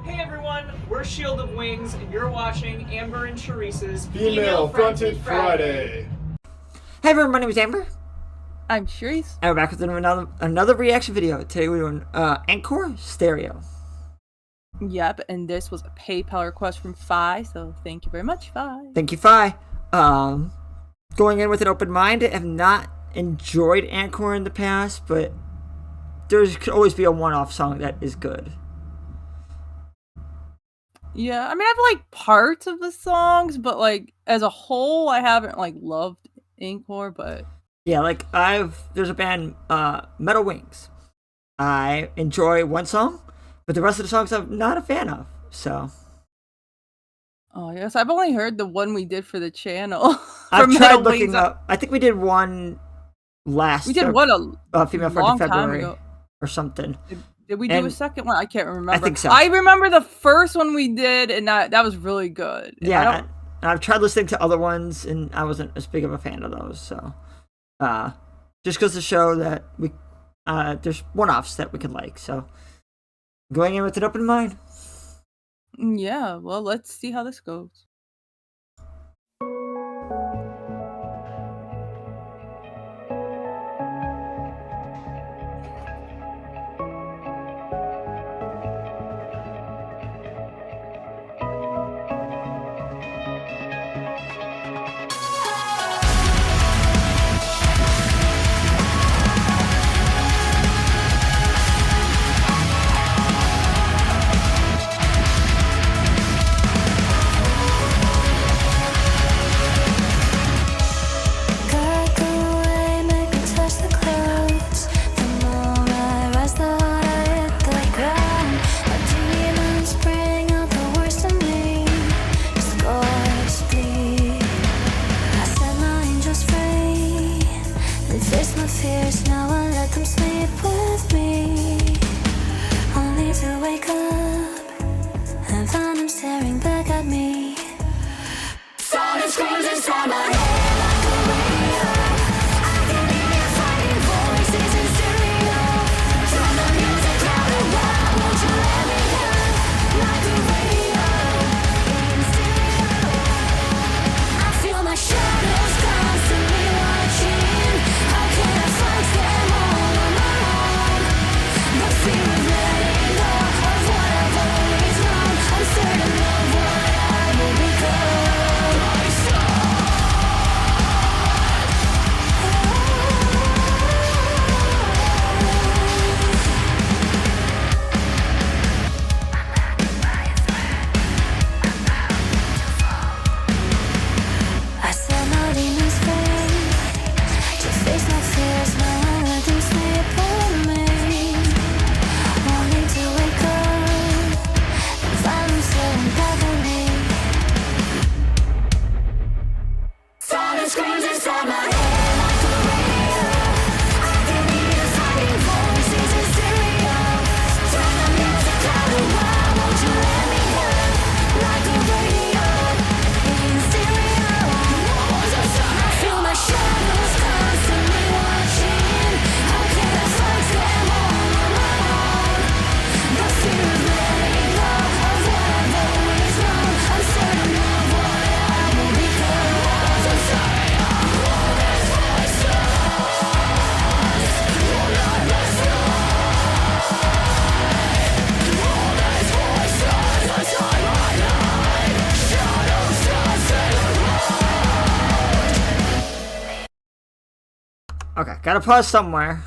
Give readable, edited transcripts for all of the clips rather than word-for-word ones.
Hey everyone, we're Shield of Wings, and you're watching Amber and Charisse's Female Fronted Friday. Hey everyone, my name is Amber. I'm Charisse. And we're back with another reaction video. Today we're doing ANKOR Stereo. Yep, and this was a PayPal request from Fi, so thank you very much, Fi. Thank you, Fi. Going in with an open mind. I have not enjoyed ANKOR in the past, but there could always be a one-off song that is good. Yeah, I mean, I've liked parts of the songs, but like as a whole, I haven't like loved ANKOR. But yeah, like there's a band, Metal Wings. I enjoy one song, but the rest of the songs I'm not a fan of. So. Oh yes, I've only heard the one we did for the channel. I've tried looking up. I think we did one last. We did one a Female long Fronted time February ago. Or something. Did we do a second one? I can't remember. I think so. I remember the first one we did, and that was really good. Yeah, I've tried listening to other ones, and I wasn't as big of a fan of those. So, just goes to show that there's one-offs that we could like. So, going in with an open mind. Yeah, well, let's see how this goes. Now I let them sleep with me, only to wake up and find them staring back at me. Sound screams inside my head like a radio. I can hear fighting voices in stereo. Turn the music louder, why won't you let me hear? Like a radio in stereo. I feel my shadows constantly watching. How can I fight them all on my own? The fear of letting go of what I've always known. I'm certain of what I will become. I set my demons free to face my fears. Now I let them sleep with me, only to wake up and find them staring back at me. Silent screams inside my head like a radio. I can hear fighting voices in stereo. Turn the music louder, why won't you let me hear? Like a radio in stereo. I feel my shadows constantly watching. How can I fight them all on my own? The fear of letting go of what I've always known. I'm certain of what I will become. So sorry, all these voices will not listen. All these voices inside my mind. Shadows dancing around. Okay, gotta pause somewhere.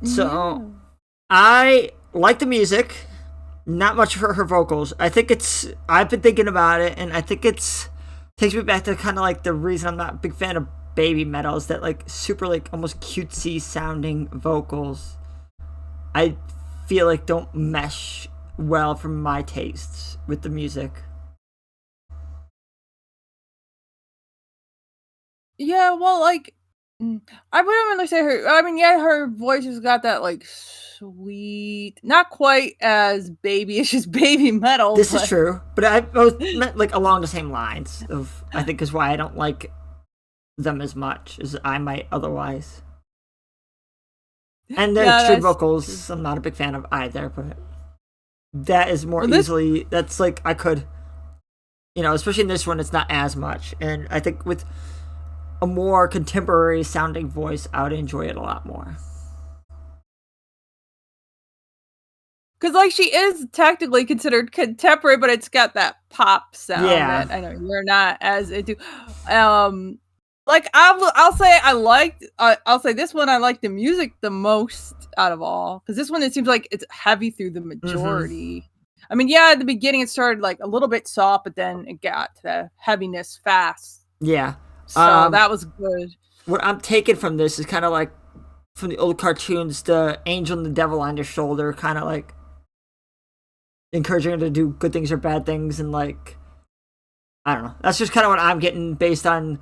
So, I like the music. Not much for her vocals. I've been thinking about it, and I think takes me back to kind of like the reason I'm not a big fan of baby metal is that like super like almost cutesy sounding vocals. I feel like don't mesh well for my tastes with the music. Yeah, well, like, I wouldn't really say her. I mean, yeah, her voice has got that like sweet, not quite as babyish as baby metal. This is true, but I was meant like along the same lines of I think is why I don't like them as much as I might otherwise. And the Yeah, extreme that's vocals, I'm not a big fan of either, but that is more Well, this- easily, that's like, I could, especially in this one, it's not as much. And I think with a more contemporary sounding voice, I would enjoy it a lot more. Because like she is technically considered contemporary, but it's got that pop sound Yeah. that I know you're not as into. Like I'll say I'll say this one I like the music the most out of all, because this one it seems like it's heavy through the majority. I mean, yeah, at the beginning it started like a little bit soft, but then it got to the heaviness fast. Yeah. So that was good. What I'm taking from this is kind of like from the old cartoons, the angel and the devil on your shoulder, kind of like encouraging her to do good things or bad things, and like, I don't know. That's just kind of what I'm getting based on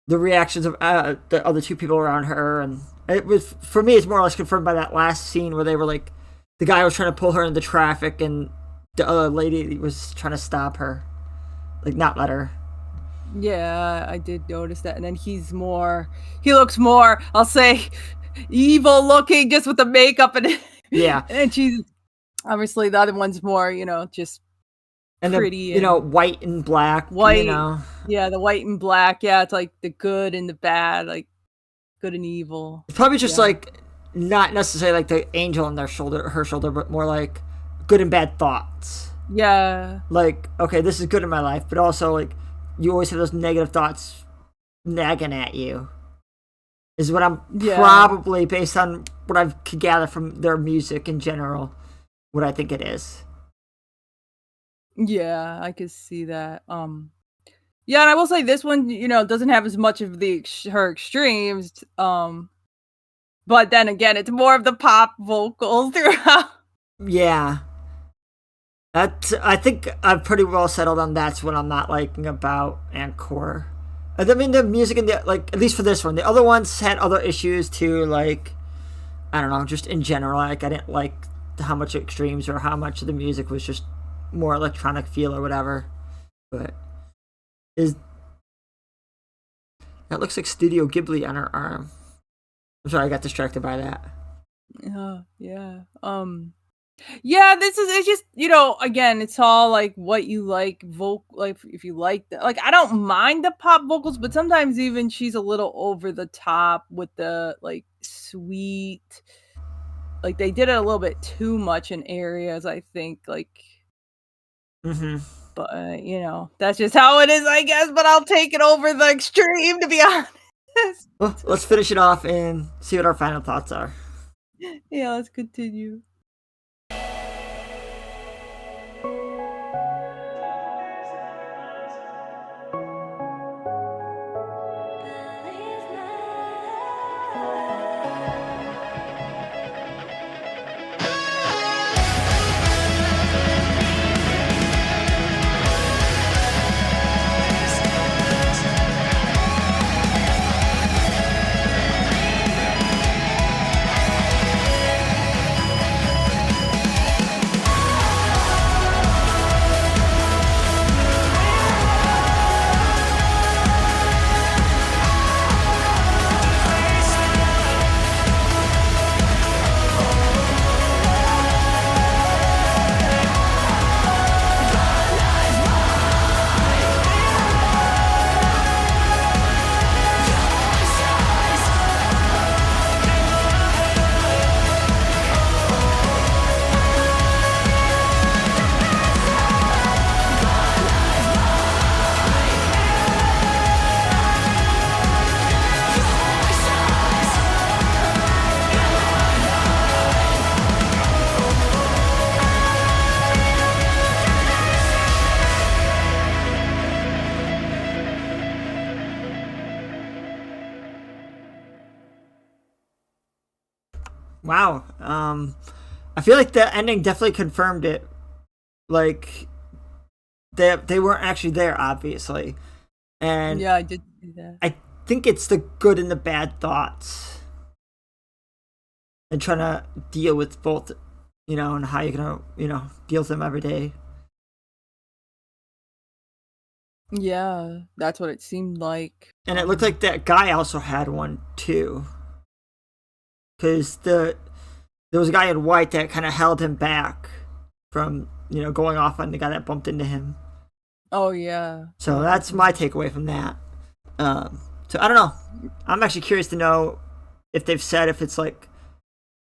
the reactions of the other two people around her, and it was, for me, it's more or less confirmed by that last scene where they were like, the guy was trying to pull her into traffic, and the other lady was trying to stop her, like not let her. Yeah, I did notice that. And then he looks more, I'll say, evil looking, just with the makeup and Yeah. and she's obviously the other one's more, just And pretty. the, white and black. White. Yeah, the white and black. Yeah, it's like the good and the bad, like good and evil. It's probably just Yeah. like not necessarily like the angel on her shoulder, but more like good and bad thoughts. Yeah. Like, okay, this is good in my life, but also like you always have those negative thoughts nagging at you. Is what I'm probably, based on what I could gather from their music in general, what I think it is. Yeah, I could see that. Yeah, and I will say this one, doesn't have as much of her extremes. But then again, it's more of the pop vocals throughout. Yeah. I think I've pretty well settled on that's what I'm not liking about ANKOR. I mean, the music in the, like, at least for this one, the other ones had other issues too, like, I don't know, just in general, like, I didn't like how much extremes or how much of the music was just more electronic feel or whatever. But that looks like Studio Ghibli on her arm. I'm sorry, I got distracted by that. Yeah. Yeah, it's just, again, it's all like what you like, like if you like that. Like I don't mind the pop vocals, but sometimes even she's a little over the top with the like sweet, like they did it a little bit too much in areas, I think, like but that's just how it is, I guess, but I'll take it over the extreme, to be honest. Well, let's finish it off and see what our final thoughts are. Yeah, let's continue. Wow. I feel like the ending definitely confirmed it. Like, they weren't actually there, obviously. And Yeah, I did see that. I think it's the good and the bad thoughts. And trying to deal with both, and how you're going to, deal with them every day. Yeah, that's what it seemed like. And it looked like that guy also had one, too. because there was a guy in white that kind of held him back from going off on the guy that bumped into him. Oh yeah. So that's my takeaway from that. So I don't know. I'm actually curious to know if they've said if it's like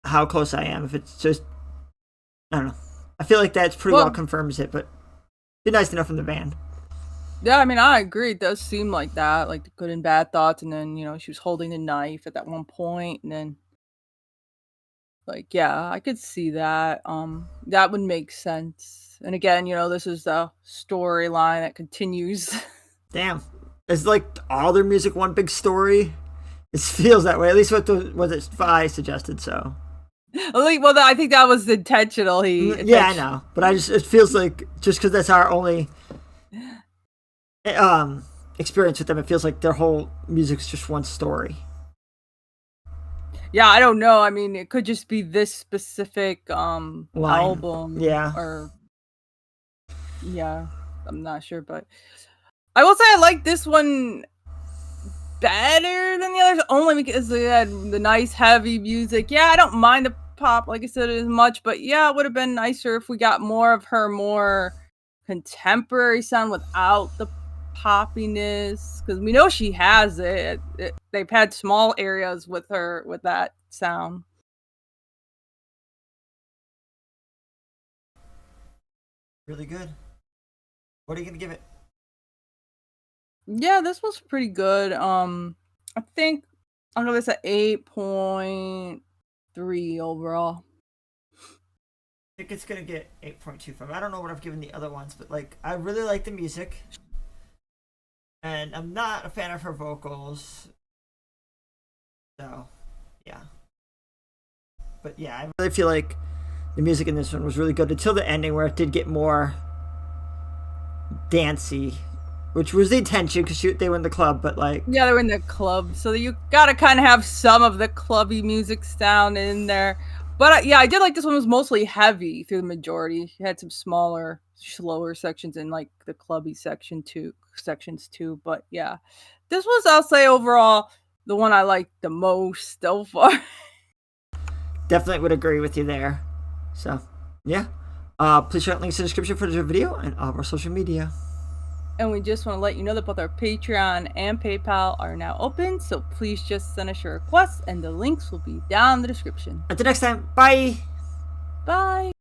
how close I am. If it's just, I don't know. I feel like that's pretty well confirms it, but it'd be nice to know from the band. Yeah, I mean, I agree. It does seem like that, like the good and bad thoughts, and then she was holding the knife at that one point, and then like yeah, I could see that. That would make sense. And again, this is the storyline that continues. Damn, it's like all their music one big story. It feels that way. At least what it Vi suggested. So. Well, I think that was intentional. Yeah, I know, but it feels like just because that's our only experience with them, it feels like their whole music's just one story. Yeah, I don't know. I mean, it could just be this specific album. Yeah. Or yeah, I'm not sure, but I will say I like this one better than the others, only because they had the nice heavy music. Yeah, I don't mind the pop, like I said, as much, but yeah, it would have been nicer if we got more of her more contemporary sound without the poppiness, because we know she has it. They've had small areas with her with that sound. Really good. What are you gonna give it? Yeah, this was pretty good. I think I'm gonna say 8.3 overall. I think it's gonna get 8.25. I don't know what I've given the other ones, but like I really like the music, and I'm not a fan of her vocals. So, yeah. But yeah, I really feel like the music in this one was really good until the ending, where it did get more dancey, which was the intention because they were in the club. But like, yeah, they were in the club, so you gotta kind of have some of the clubby music sound in there. But yeah, I did like this one was mostly heavy through the majority. You had some smaller, slower sections in like the clubby sections too. But yeah, this was, I'll say, overall the one I liked the most so far. Definitely would agree with you there. So yeah, please check out links in the description for the video and all of our social media. And we just want to let you know that both our Patreon and PayPal are now open, so please just send us your requests, and the links will be down in the description. Until next time, bye! Bye!